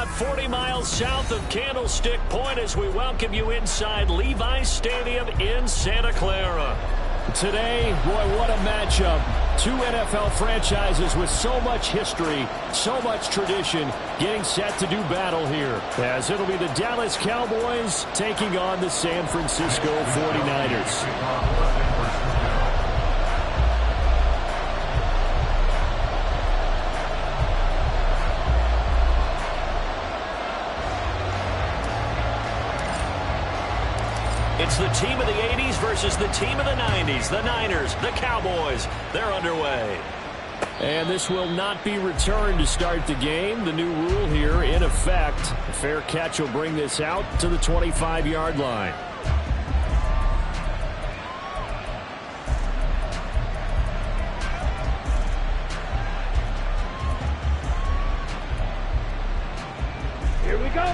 about 40 miles south of Candlestick Point as we welcome you inside Levi's Stadium in Santa Clara. Today, boy, what a matchup. Two NFL franchises with so much history, so much tradition, getting set to do battle here. As it'll be the Dallas Cowboys taking on the San Francisco 49ers. It's the team of the 80s versus the team of the 90s. The Niners, the Cowboys, they're underway. And this will not be returned to start the game. The new rule here in effect. A fair catch will bring this out to the 25-yard line. Here we go.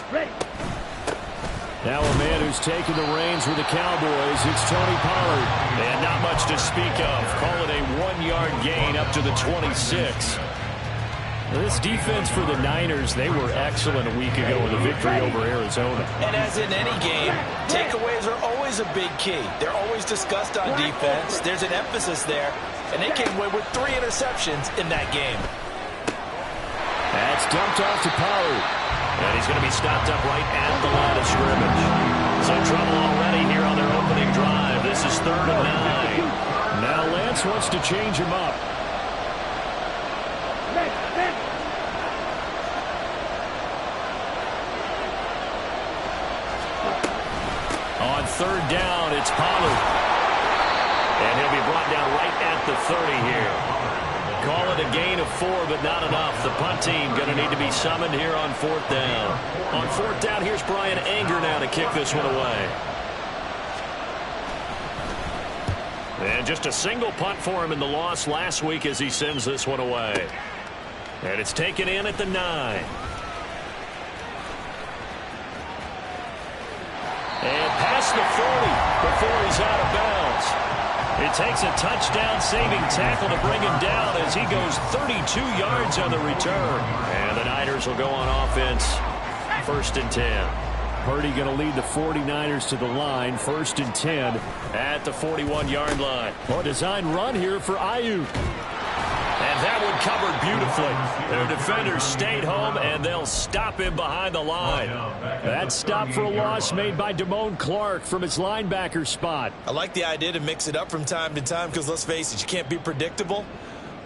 Ready. Now a man who's taken the reins with the Cowboys, it's Tony Pollard. And not much to speak of. Call it a 1-yard gain up to the 26. Now this defense for the Niners, they were excellent a week ago with a victory over Arizona. And as in any game, takeaways are always a big key. They're always discussed on defense. There's an emphasis there, and they came away with 3 interceptions in that game. That's dumped off to Pollard. And he's going to be stopped up right at the line of scrimmage. Some trouble already here on their opening drive. This is 3rd and 9. Now Lance wants to change him up. On 3rd down, it's Pollard. And he'll be brought down right at the 30 here. Call it a gain of 4, but not enough. The punt team going to need to be summoned here on 4th down. On 4th down, here's Brian Anger now to kick this one away. And just a single punt for him in the loss last week as he sends this one away. And it's taken in at the 9. And past the 40 before he's out of bounds. It takes a touchdown-saving tackle to bring him down as he goes 32 yards on the return. And the Niners will go on offense, 1st and 10. Purdy going to lead the 49ers to the line, 1st and 10. At the 41-yard line. Oh, design run here for Ayuk. And that one covered beautifully. Their defenders stayed home, and they'll stop him behind the line. That stop for a loss made by Damone Clark from his linebacker spot. I like the idea to mix it up from time to time because, let's face it, you can't be predictable.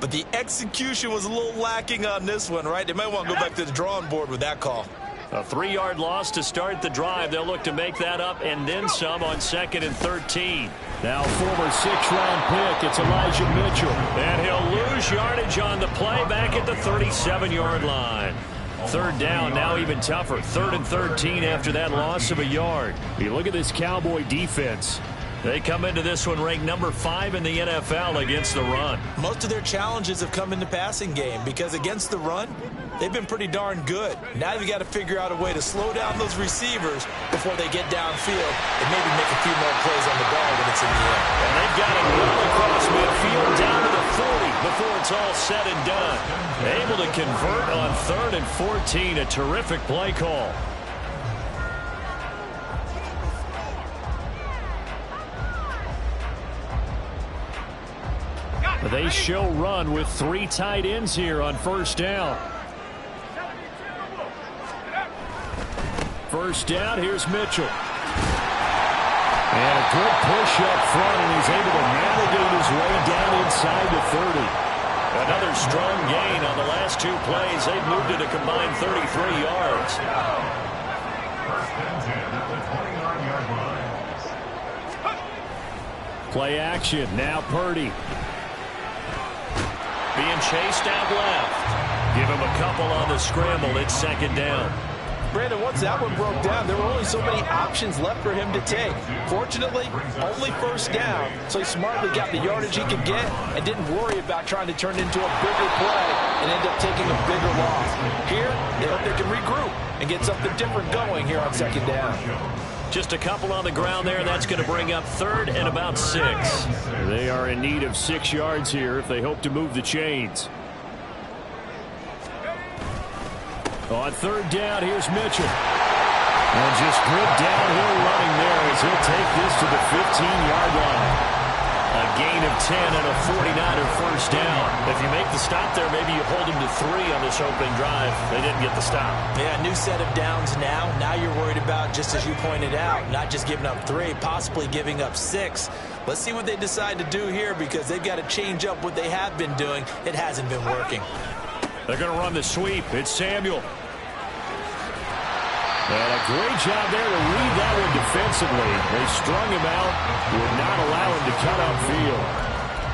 But the execution was a little lacking on this one, right? They might want to go back to the drawing board with that call. A 3-yard loss to start the drive. They'll look to make that up and then some on 2nd and 13. Now former 6th-round pick, it's Elijah Mitchell. And he'll lose yardage on the play back at the 37-yard line. 3rd down, now even tougher. 3rd and 13 after that loss of a yard. You look at this Cowboy defense. They come into this one ranked number 5 in the NFL against the run. Most of their challenges have come in the passing game because against the run, they've been pretty darn good. Now you've got to figure out a way to slow down those receivers before they get downfield and maybe make a few more plays on the ball when it's in the air. And they've got it well across midfield down to the 40 before it's all said and done. Able to convert on 3rd and 14. A terrific play call. They show run with 3 tight ends here on 1st down. 1st down, here's Mitchell. And a good push up front, and he's able to navigate his way down inside the 30. Another strong gain on the last 2 plays. They've moved it a combined 33 yards. Play action, now Purdy. Being chased out left. Give him a couple on the scramble. It's 2nd down. Brandon, once that one broke down, there were only so many options left for him to take. Fortunately, only 1st down, so he smartly got the yardage he could get and didn't worry about trying to turn it into a bigger play and end up taking a bigger loss. Here, they hope they can regroup and get something different going here on 2nd down. Just a couple on the ground there. That's going to bring up third and about 6. They are in need of 6 yards here if they hope to move the chains. On third down, here's Mitchell. And just good downhill running there as he'll take this to the 15-yard line. A gain of 10 and a 49er first down. If you make the stop there, maybe you hold them to 3 on this opening drive. They didn't get the stop. Yeah, new set of downs now. Now you're worried about, just as you pointed out, not just giving up 3, possibly giving up 6. Let's see what they decide to do here because they've got to change up what they have been doing. It hasn't been working. They're going to run the sweep. It's Samuel. And a great job there to read that one defensively. They strung him out, would not allow him to cut upfield.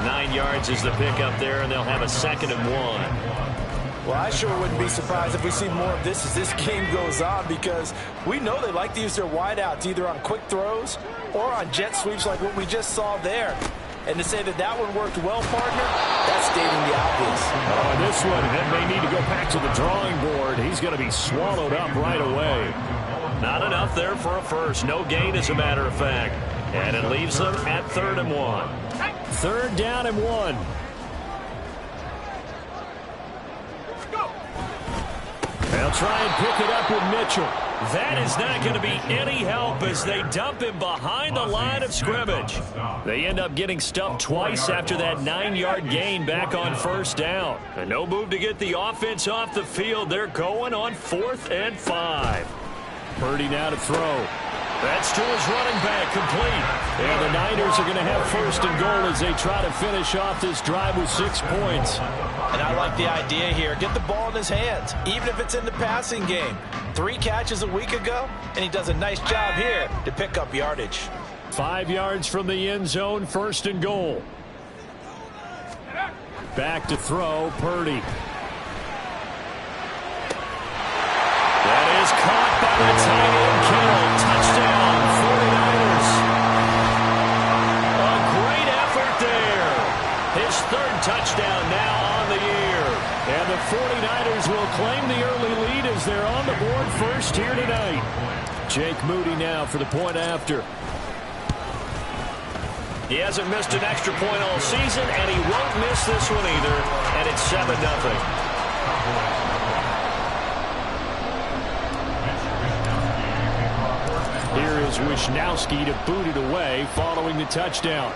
9 yards is the pickup there, and they'll have a 2nd and 1. Well, I sure wouldn't be surprised if we see more of this as this game goes on because we know they like to use their wideouts either on quick throws or on jet sweeps like what we just saw there. And to say that that one worked well, partner, that's stating the obvious. This one may need to go back to the drawing board. He's going to be swallowed up right away. Not enough there for a first. No gain, as a matter of fact. And it leaves them at 3rd and 1. 3rd down and 1. They'll try and pick it up with Mitchell. That is not going to be any help as they dump him behind the line of scrimmage. They end up getting stuffed twice after that 9-yard gain back on first down. And no move to get the offense off the field. They're going on 4th and 5. Purdy now to throw. That's to his running back, complete. And the Niners are going to have 1st and goal as they try to finish off this drive with 6 points. And I like the idea here. Get the ball in his hands, even if it's in the passing game. 3 catches a week ago, and he does a nice job here to pick up yardage. 5 yards from the end zone, 1st and goal. Back to throw, Purdy. That is caught by the tight end, Kittle. Touchdown, 49ers. A great effort there. His 3rd touchdown now on the year. And the 49ers will claim the early lead as they're on the board first here tonight. Jake Moody now for the point after. He hasn't missed an extra point all season, and he won't miss this one either. And it's 7-0. Here is Wisnowski to boot it away following the touchdown.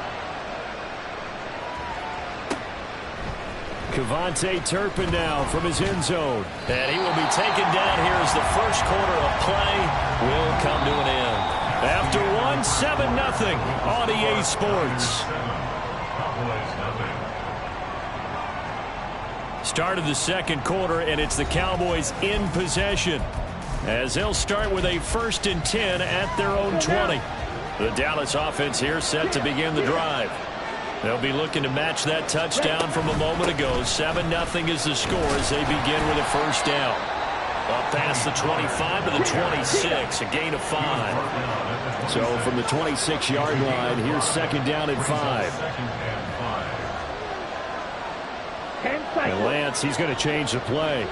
Kevontae Turpin now from his end zone. And he will be taken down here as the first quarter of play will come to an end. After 7-0 on EA Sports. Start of the 2nd quarter, and it's the Cowboys in possession, as they'll start with a 1st and 10 at their own 20. The Dallas offense here set to begin the drive. They'll be looking to match that touchdown from a moment ago. 7-0 is the score as they begin with a 1st down. Up past the 25 to the 26, a gain of 5. So from the 26-yard line, here's 2nd down and 5. And Lance, he's going to change the play.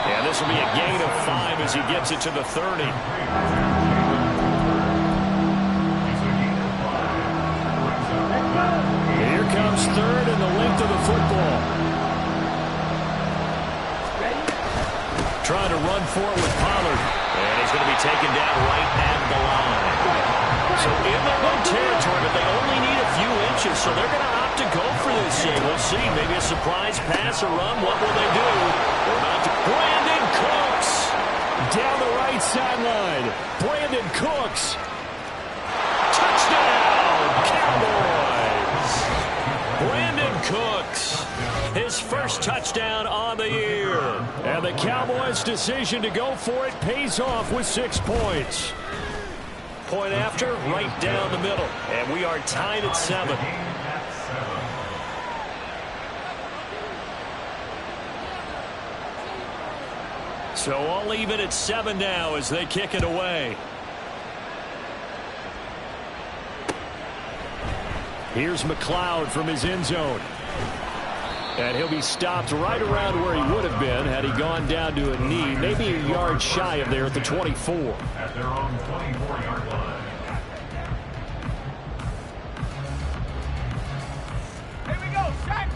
And this will be a gain of 5 as he gets it to the 30. Here comes 3rd and the length of the football. Trying to run for it with Pollard. And he's going to be taken down right at the line. So in their own territory, but they only need a few inches, so they're going to opt to go for this. We'll see. Maybe a surprise pass or run. What will they do? They're about to. Brandon Cooks down the right sideline. Brandon Cooks. Touchdown, Cowboys. Brandon Cooks, his first touchdown on the year. And the Cowboys' decision to go for it pays off with 6 points. Point after, right down the middle. And we are tied at 7. So all even at 7 now as they kick it away. Here's McLeod from his end zone. And he'll be stopped right around where he would have been had he gone down to a knee, maybe a yard shy of there at the 24. At their own 24-yard line.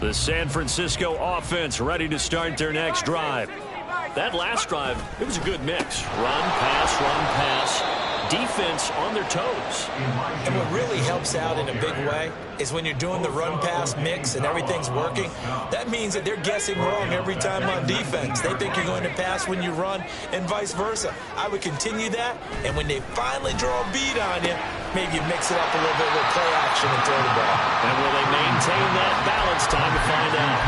The San Francisco offense ready to start their next drive. That last drive, it was a good mix. Run, pass, defense on their toes. And what really helps out in a big way is when you're doing the run-pass mix and everything's working, that means that they're guessing wrong every time on defense. They think you're going to pass when you run and vice versa. I would continue that, and when they finally draw a beat on you, maybe you mix it up a little bit with play action and throw the ball. And will they maintain that balance? Time to find out.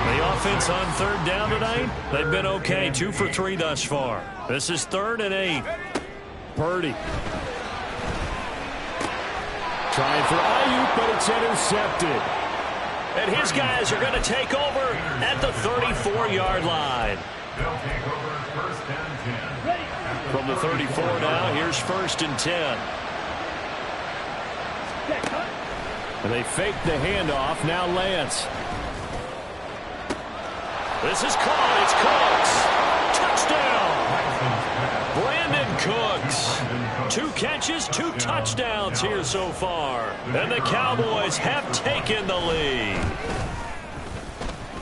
The offense on third down tonight, they've been okay. 2 for 3 thus far. This is 3rd and 8. Purdy. Trying for Ayuk, but it's intercepted. And his guys are going to take over at the 34-yard line. They'll take over 1st and 10. From the 34 now, here's 1st and 10. And they fake the handoff. Now Lance. This is caught. It's Cooks. Touchdown. Brandon Cooks. 2 catches, 2 touchdowns here so far. And the Cowboys have taken the lead.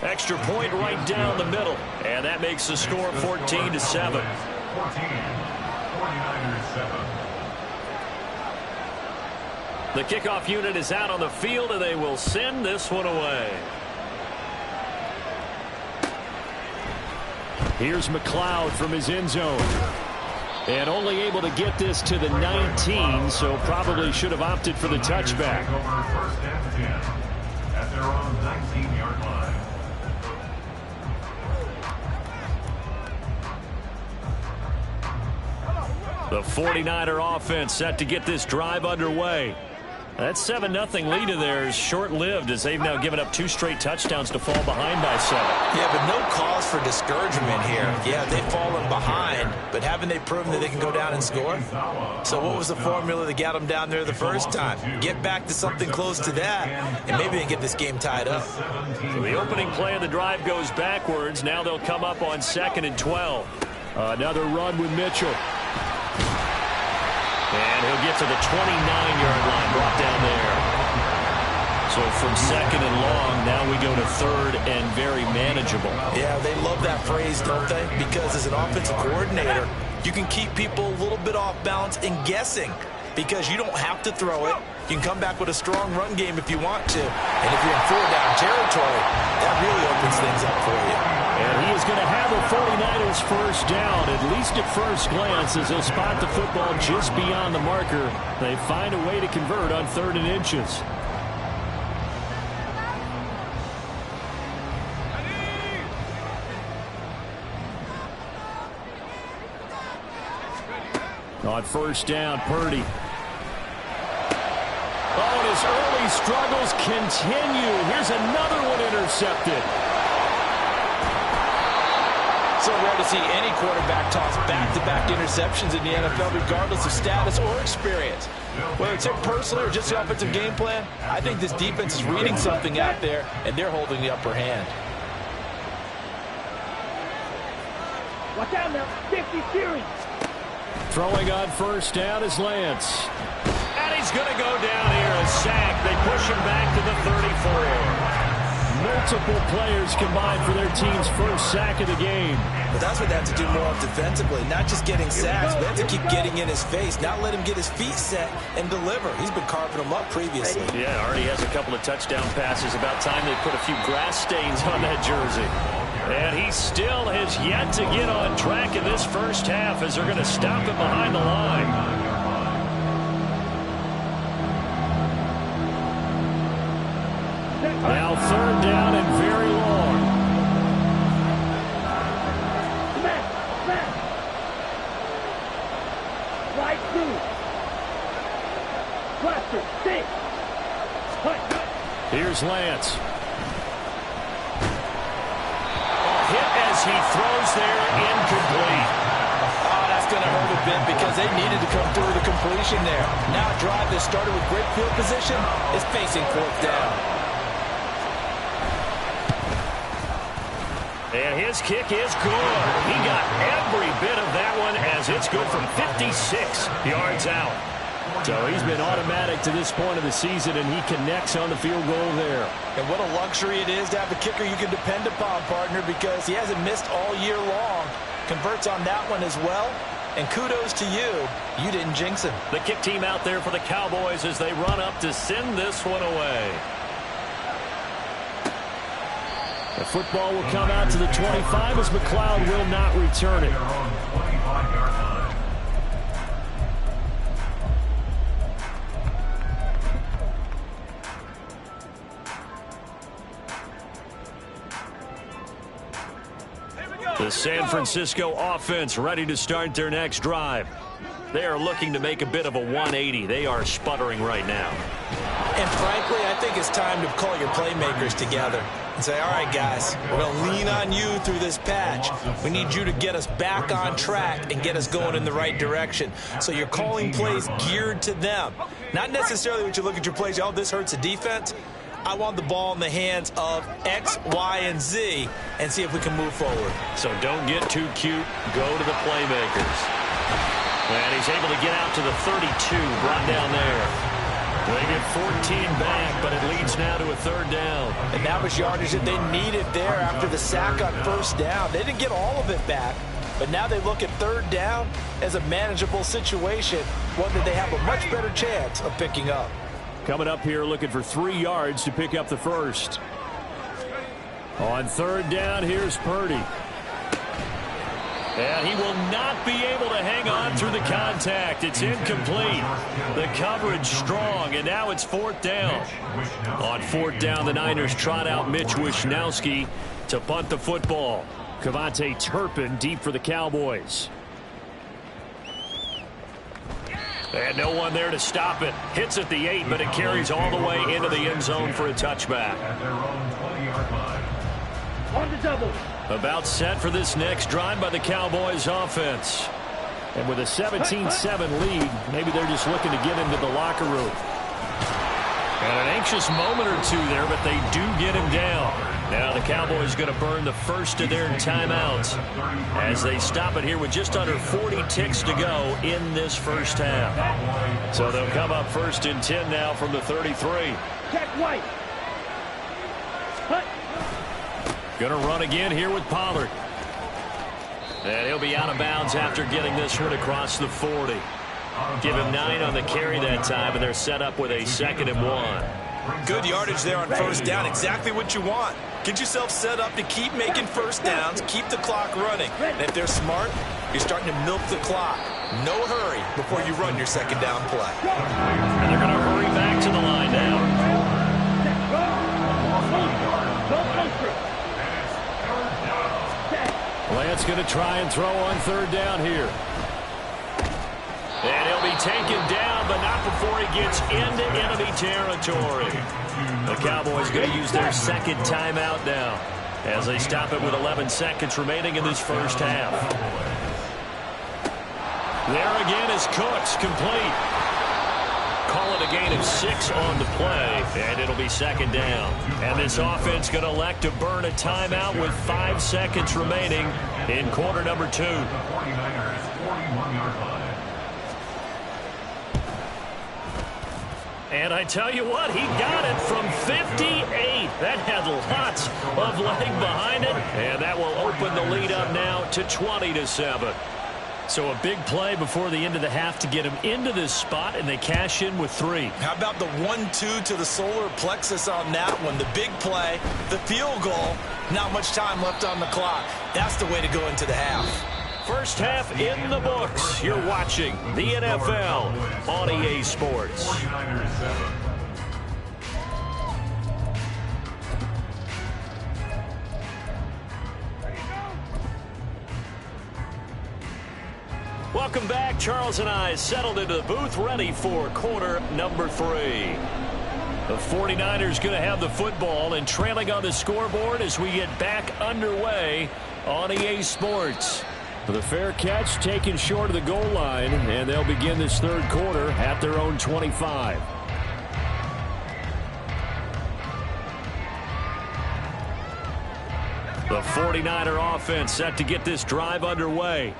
Extra point right down the middle. And that makes the score 14-7. 14. 49ers 7. The kickoff unit is out on the field, and they will send this one away. Here's McLeod from his end zone. And only able to get this to the 19, so probably should have opted for the touchback. Take over 1st and 10 at their own 19-yard line. The 49er offense set to get this drive underway. That 7-0 lead of theirs short-lived as they've now given up 2 straight touchdowns to fall behind by 7. Yeah, but no cause for discouragement here. Yeah, they've fallen behind, but haven't they proven that they can go down and score? So what was the formula that got them down there the first time? Get back to something close to that, and maybe they get this game tied up. So the opening play of the drive goes backwards. Now they'll come up on 2nd and 12. Another run with Mitchell. And he'll get to the 29-yard line, brought down there. So from 2nd and long, now we go to 3rd and very manageable. Yeah, they love that phrase, don't they? Because as an offensive coordinator, you can keep people a little bit off balance and guessing because you don't have to throw it. You can come back with a strong run game if you want to. And if you're in 4-down territory, that really opens things up for you. And he is going to have the 49ers first down, at least at first glance, as he'll spot the football just beyond the marker. They find a way to convert on 3rd and inches. On first down, Purdy. Oh, and his early struggles continue. Here's another one intercepted. So rare to see any quarterback toss back-to-back interceptions in the NFL, regardless of status or experience. Whether it's him personally or just the offensive game plan, I think this defense is reading something out there, and they're holding the upper hand. Watch out now. 50 series. Throwing on first down is Lance. And he's going to go down here, a sack. They push him back to the 34. Multiple players combined for their team's first sack of the game. But that's what they have to do more of defensively, not just getting sacks, but they have to keep getting in his face, not let him get his feet set and deliver. He's been carving them up previously. Yeah, already has a couple of touchdown passes. About time they put a few grass stains on that jersey. And he still has yet to get on track in this first half as they're going to stop him behind the line. Now 3rd down and very long. Smash. Right through. Cluster. 6. Cut. Here's Lance. Hit as he throws there, incomplete. Oh, that's going to hurt a bit because they needed to come through the completion there. Now a drive that started with great field position is facing 4th down. And his kick is good. He got every bit of that one as it's good from 56 yards out. So he's been automatic to this point of the season, and he connects on the field goal there. And what a luxury it is to have a kicker you can depend upon, partner, because he hasn't missed all year long. Converts on that one as well. And kudos to you. You didn't jinx him. The kick team out there for the Cowboys as they run up to send this one away. The football will come out to the 25 as McLeod will not return it. The San Francisco offense ready to start their next drive. They are looking to make a bit of a 180. They are sputtering right now. And frankly, I think it's time to call your playmakers together and say, all right, guys, we're going to lean on you through this patch. We need you to get us back on track and get us going in the right direction. So you're calling plays geared to them. Not necessarily when you look at your plays, oh, this hurts the defense. I want the ball in the hands of X, Y, and Z and see if we can move forward. So don't get too cute. Go to the playmakers. And he's able to get out to the 32, brought down there. They get 14 back, but it leads now to a third down. And that was yardage that they needed there after the sack on first down. They didn't get all of it back, but now they look at third down as a manageable situation, one that they have a much better chance of picking up. Coming up here looking for 3 yards to pick up the first. On third down, here's Purdy. And he will not be able to hang on through the contact. It's incomplete. The coverage strong, and now it's fourth down. On fourth down, the Niners trot out Mitch Wishnowski to punt the football. Cavante Turpin deep for the Cowboys. And no one there to stop it. Hits at the 8, but it carries all the way into the end zone for a touchback. On the double. About set for this next drive by the Cowboys offense. And with a 17-7 lead, maybe they're just looking to get into the locker room. And an anxious moment or two there, but they do get him down. Now the Cowboys going to burn the first of their timeouts as they stop it here with just under 40 ticks to go in this first half. So they'll come up first and 10 now from the 33. Check White. Hut. Going to run again here with Pollard. And he'll be out of bounds after getting this one across the 40. Give him 9 on the carry that time, and they're set up with a 2nd and 1. Good yardage there on first down. Exactly what you want. Get yourself set up to keep making first downs, keep the clock running. And if they're smart, you're starting to milk the clock. No hurry before you run your second down play. And they're going to hurry back to the line now. Lance going to try and throw on third down here. And he'll be taken down, but not before he gets into enemy territory. The Cowboys going to use their second timeout now as they stop it with 11 seconds remaining in this first half. There again is Cooks, complete. Call it a gain of 6 on the play, and it'll be second down. And this offense going to elect to burn a timeout with 5 seconds remaining in quarter number 2. And I tell you what, he got it from 58. That had lots of leg behind it, and that will open the lead up now to 20-7. So a big play before the end of the half to get him into this spot, and they cash in with 3. How about the 1-2 to the solar plexus on that one? The big play, the field goal, not much time left on the clock. That's the way to go into the half. First half in the books. You're watching the NFL on EA Sports. Welcome back. Charles and I settled into the booth, ready for quarter number 3. The 49ers going to have the football and trailing on the scoreboard as we get back underway on EA Sports. The fair catch taken short of the goal line, and they'll begin this third quarter at their own 25. The 49er offense set to get this drive underway.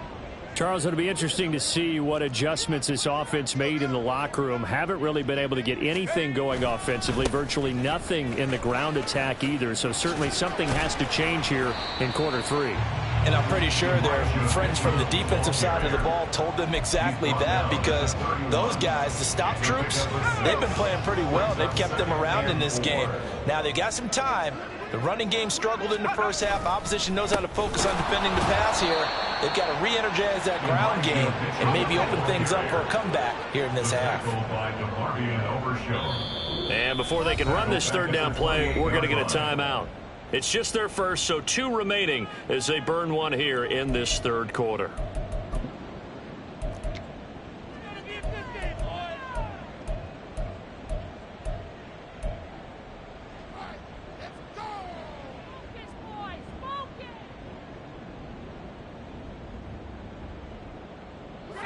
Charles, it'll be interesting to see what adjustments this offense made in the locker room. Haven't really been able to get anything going offensively, virtually nothing in the ground attack either. So certainly something has to change here in quarter 3. And I'm pretty sure their friends from the defensive side of the ball told them exactly that, because those guys, the stop troops, they've been playing pretty well. They've kept them around in this game. Now they got some time. The running game struggled in the first half. Opposition knows how to focus on defending the pass here. They've got to re-energize that ground game and maybe open things up for a comeback here in this half. And before they can run this third down play, we're going to get a timeout. It's just their first, so 2 remaining as they burn one here in this third quarter.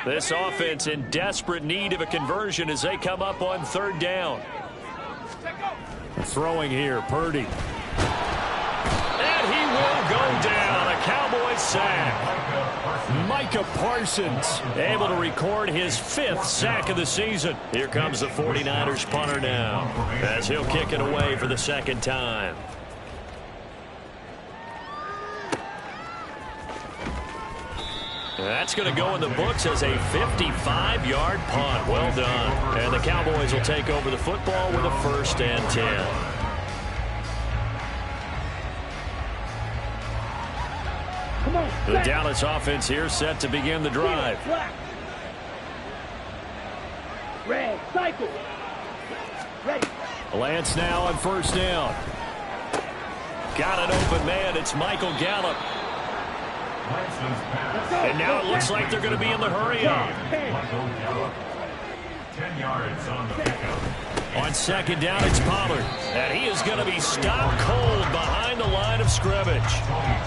This offense in desperate need of a conversion as they come up on third down. Throwing here, Purdy. And he will go down. A Cowboys sack. Micah Parsons Able to record his 5th sack of the season. Here comes the 49ers punter now as he'll kick it away for the second time. That's going to go in the books as a 55-yard punt. Well done. And the Cowboys will take over the football with a 1st and 10. The Dallas offense here set to begin the drive. Red, cycle. Ready. Lance now on 1st down. Got an open man. It's Michael Gallup. And now it looks like they're going to be in the hurry-up. 10 yards on the pickup. On 2nd down, it's Pollard. And he is going to be stopped cold behind the line of scrimmage.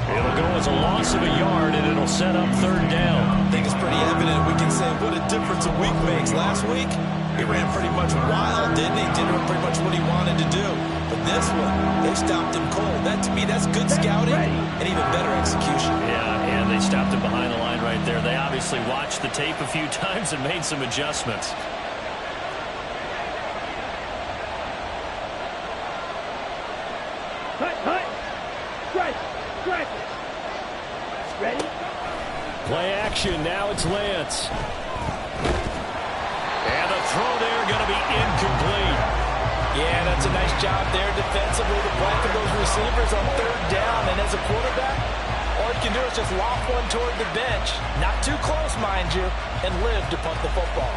It'll go as a loss of a yard, and it'll set up 3rd down. I think it's pretty evident. We can say what a difference a week makes. Last week, he ran pretty much wild, didn't he? Did pretty much what he wanted to do. But this one, they stopped him cold. That, to me, that's good scouting and even better execution. Yeah, and they stopped him behind the line right there. They obviously watched the tape a few times and made some adjustments. Cut. Strike. Ready? Play action. Now it's Lance. And the throw there going to be incomplete. Yeah, that's a nice job there defensively to blanket those receivers on 3rd down. And as a quarterback, all you can do is just loft one toward the bench. Not too close, mind you, and live to punt the football.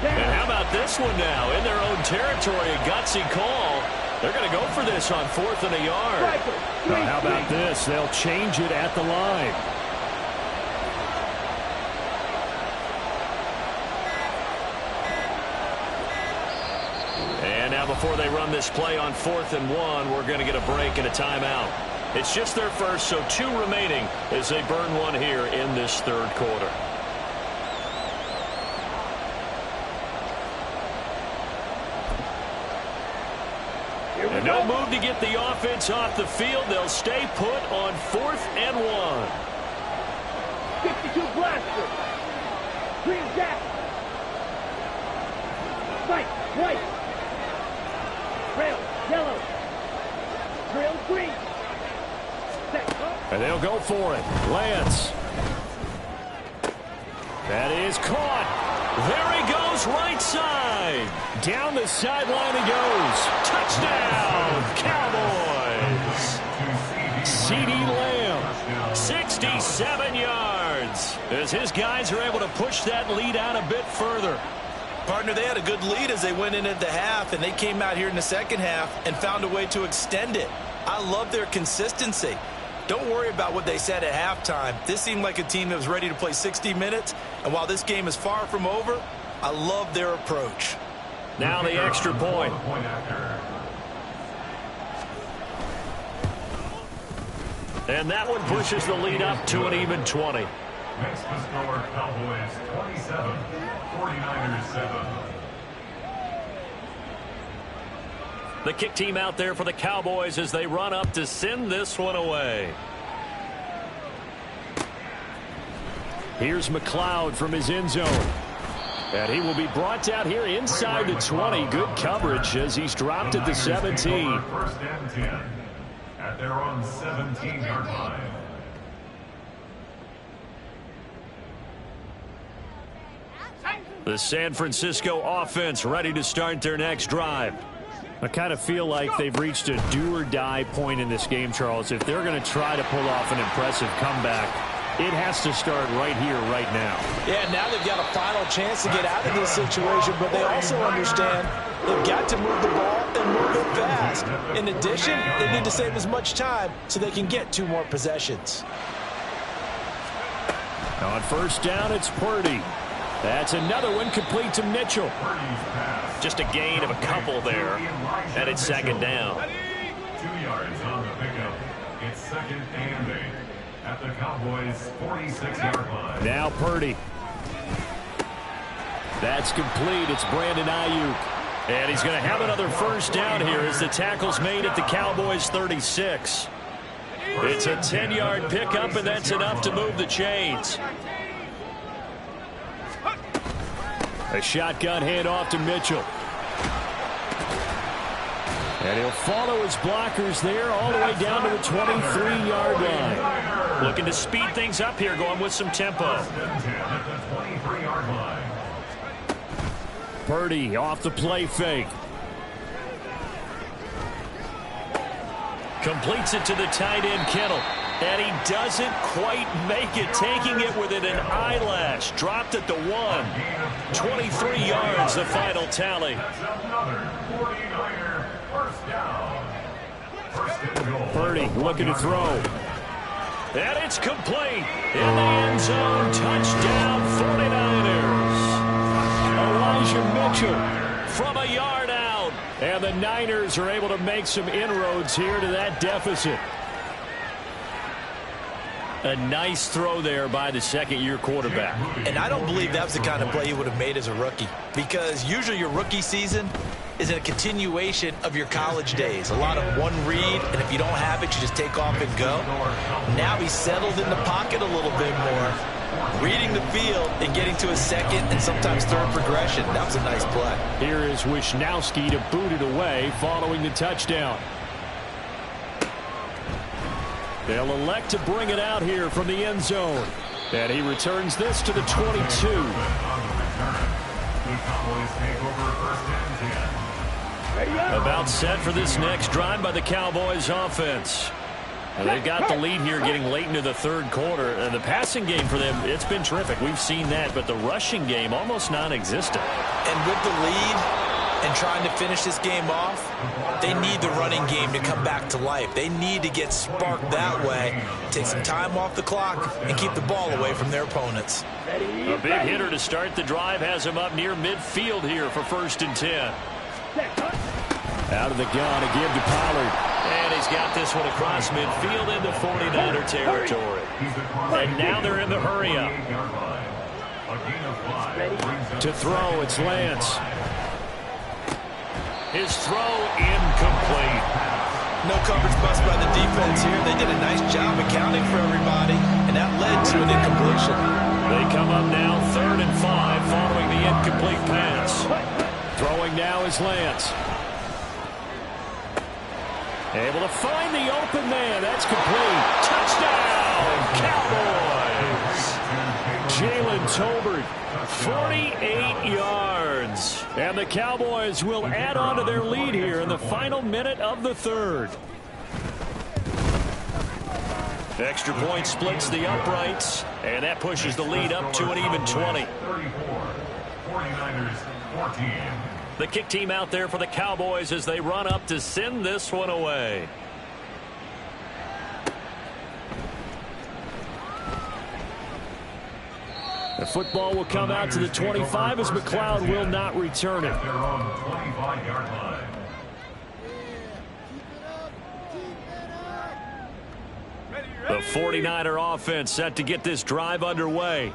And how about this one now? In their own territory, a gutsy call. They're going to go for this on 4th and a yard. How about this? They'll change it at the line. And now before they run this play on 4th and 1, we're going to get a break and a timeout. It's just their first, so 2 remaining as they burn one here in this 3rd quarter. And no move to get the offense off the field. They'll stay put on 4th and 1. 62 blaster. Green jacket. White. Rail, yellow. Drill, green. Set. And they'll go for it. Lance. That is caught. There he goes, right side. Down the sideline he goes. Touchdown, Cowboys. CeeDee Lamb. 67 yards. As his guys are able to push that lead out a bit further. Partner, they had a good lead as they went in at the half, and they came out here in the second half and found a way to extend it. I love their consistency. Don't worry about what they said at halftime. This seemed like a team that was ready to play 60 minutes, and while this game is far from over, I love their approach. Now the extra point. And that one pushes the lead up to an even 20. Makes the score Cowboys 27, 49ers 7. The kick team out there for the Cowboys as they run up to send this one away. Here's McLeod from his end zone. And he will be brought down here inside the 20. Good coverage as he's dropped at the 17. First and 10 at their own 17-yard line. The San Francisco offense ready to start their next drive. I kind of feel like they've reached a do-or-die point in this game, Charles. If they're going to try to pull off an impressive comeback, it has to start right here, right now. Yeah, now they've got a final chance to get out of this situation, but they also understand they've got to move the ball and move it fast. In addition, they need to save as much time so they can get 2 more possessions. On first down, it's Purdy. That's another one complete to Mitchell. Just a gain of a couple there, and it's second down. 2 yards on the pickup. It's second and 8 at the Cowboys' 46-yard line. Now Purdy. That's complete. It's Brandon Ayuk. And he's going to have another first down here as the tackle's made at the Cowboys' 36. It's a 10-yard pickup, and that's enough to move the chains. A shotgun handoff to Mitchell. And he'll follow his blockers there all the way down to the 23-yard line. Looking to speed things up here, going with some tempo. Purdy off the play fake. Completes it to the tight end, Kittle. And he doesn't quite make it, taking it within an eyelash. Dropped at the 1. 23 yards, the final tally. Purdy looking to throw. And it's complete. In the end zone, touchdown 49ers. Elijah Mitchell from a yard out. And the Niners are able to make some inroads here to that deficit. A nice throw there by the second-year quarterback. And I don't believe that was the kind of play he would have made as a rookie, because usually your rookie season is a continuation of your college days. A lot of one read, and if you don't have it, you just take off and go. Now he's settled in the pocket a little bit more, reading the field and getting to a second and sometimes third progression. That was a nice play. Here is Wisnowski to boot it away following the touchdown. They'll elect to bring it out here from the end zone. And he returns this to the 22. About set for this next drive by the Cowboys offense. And they've got the lead here getting late into the third quarter. And the passing game for them, it's been terrific. We've seen that, but the rushing game almost non-existent. And with the lead and trying to finish this game off, they need the running game to come back to life. They need to get sparked that way, take some time off the clock, and keep the ball away from their opponents. A big hitter to start the drive has him up near midfield here for first and 10. Out of the gun to give to Pollard. And he's got this one across midfield into 49er territory. And now they're in the hurry-up. To throw, it's Lance. His throw incomplete. No coverage bust by the defense here. They did a nice job accounting for everybody, and that led to an incompletion. They come up now 3rd and 5 following the incomplete pass. Throwing now is Lance. Able to find the open man. That's complete. Touchdown, Cowboys. Jalen Tolbert, 48 yards. And the Cowboys will add on to their lead here in the final minute of the third. Extra point splits the uprights, and that pushes the lead up to an even 20. 49ers 14. The kick team out there for the Cowboys as they run up to send this one away. The football will come out to the 25 as McLeod will not return it. Their own 25-yard line. The The 49er offense set to get this drive underway.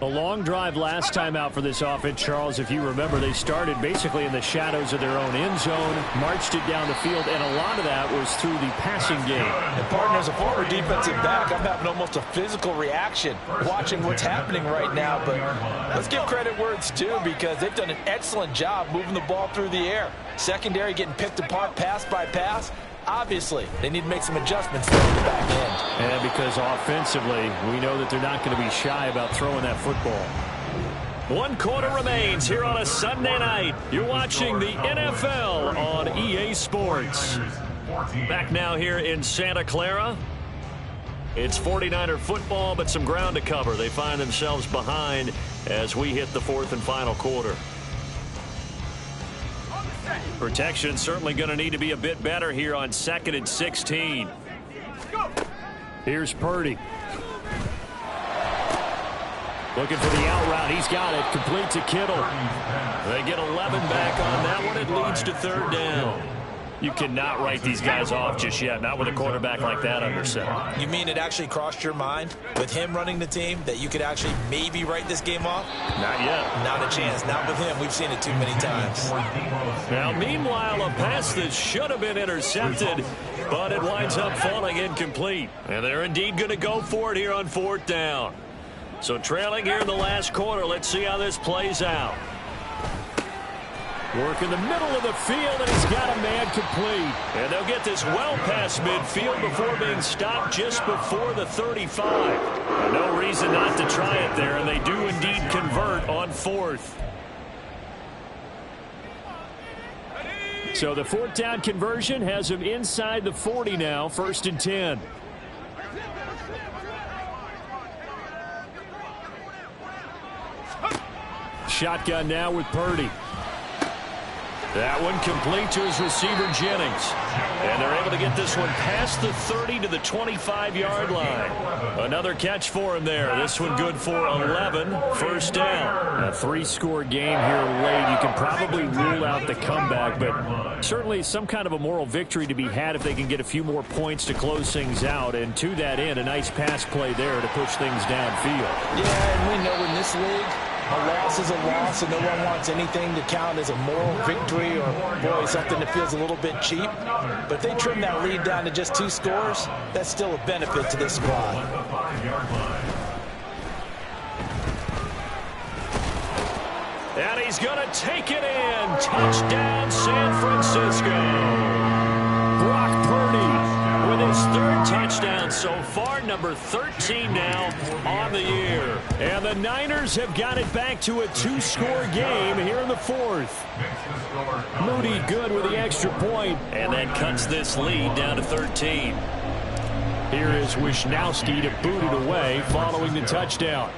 A long drive last time out for this offense, Charles. If you remember, they started basically in the shadows of their own end zone, marched it down the field, and a lot of that was through the passing game. And partner, as a former defensive back, I'm having almost a physical reaction watching what's happening right now. But let's give credit where it's due, because they've done an excellent job moving the ball through the air. Secondary getting picked apart pass by pass. Obviously, they need to make some adjustments there in the back end. And because offensively, we know that they're not going to be shy about throwing that football. 1 quarter remains here on a Sunday night. You're watching the NFL on EA Sports. Back now here in Santa Clara. It's 49er football, but some ground to cover. They find themselves behind as we hit the 4th and final quarter. Protection certainly going to need to be a bit better here on 2nd and 16. Here's Purdy. Looking for the out route. He's got it. Complete to Kittle. They get 11 back on that one. It leads to 3rd down. You cannot write these guys off just yet, not with a quarterback like that under center. You mean it actually crossed your mind with him running the team that you could actually maybe write this game off? Not yet. Not a chance. Not with him. We've seen it too many times. Now, meanwhile, a pass that should have been intercepted, but it winds up falling incomplete. And they're indeed going to go for it here on 4th down. So trailing here in the last quarter. Let's see how this plays out. Work in the middle of the field, and he's got a man complete. And they'll get this well past midfield before being stopped just before the 35. No reason not to try it there, and they do indeed convert on 4th. So the 4th down conversion has him inside the 40 now, 1st and 10. Shotgun now with Purdy. That one complete to his receiver, Jennings. And they're able to get this one past the 30 to the 25-yard line. Another catch for him there. This one good for 11. 1st down. A 3-score game here late. You can probably rule out the comeback, but certainly some kind of a moral victory to be had if they can get a few more points to close things out. And to that end, a nice pass play there to push things downfield. Yeah, and we know in this league, a loss is a loss, and no one wants anything to count as a moral victory or, boy, something that feels a little bit cheap. But if they trim that lead down to just 2 scores, that's still a benefit to this squad. And he's going to take it in. Touchdown, San Francisco. Brock Purdy with his 3rd touchdown so far, number 13 now on the year. And the Niners have got it back to a 2-score game here in the 4th. Moody good with the extra point. And that cuts this lead down to 13. Here is Wisnowski to boot it away following the touchdown.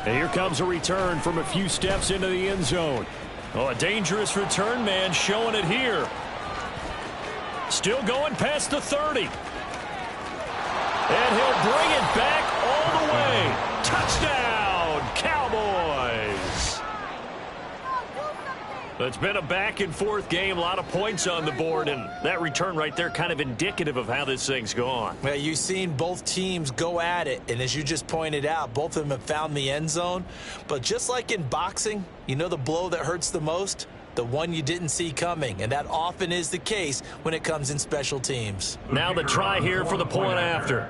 And here comes a return from a few steps into the end zone. Oh, a dangerous return man showing it here. Still going past the 30. And he'll bring it back all the way. Touchdown, Cowboys. It's been a back-and-forth game, a lot of points on the board, and that return right there kind of indicative of how this thing's gone. Well, you've seen both teams go at it, and as you just pointed out, both of them have found the end zone. But just like in boxing, you know the blow that hurts the most? The one you didn't see coming, and that often is the case when it comes in special teams. Now the try here for the point after.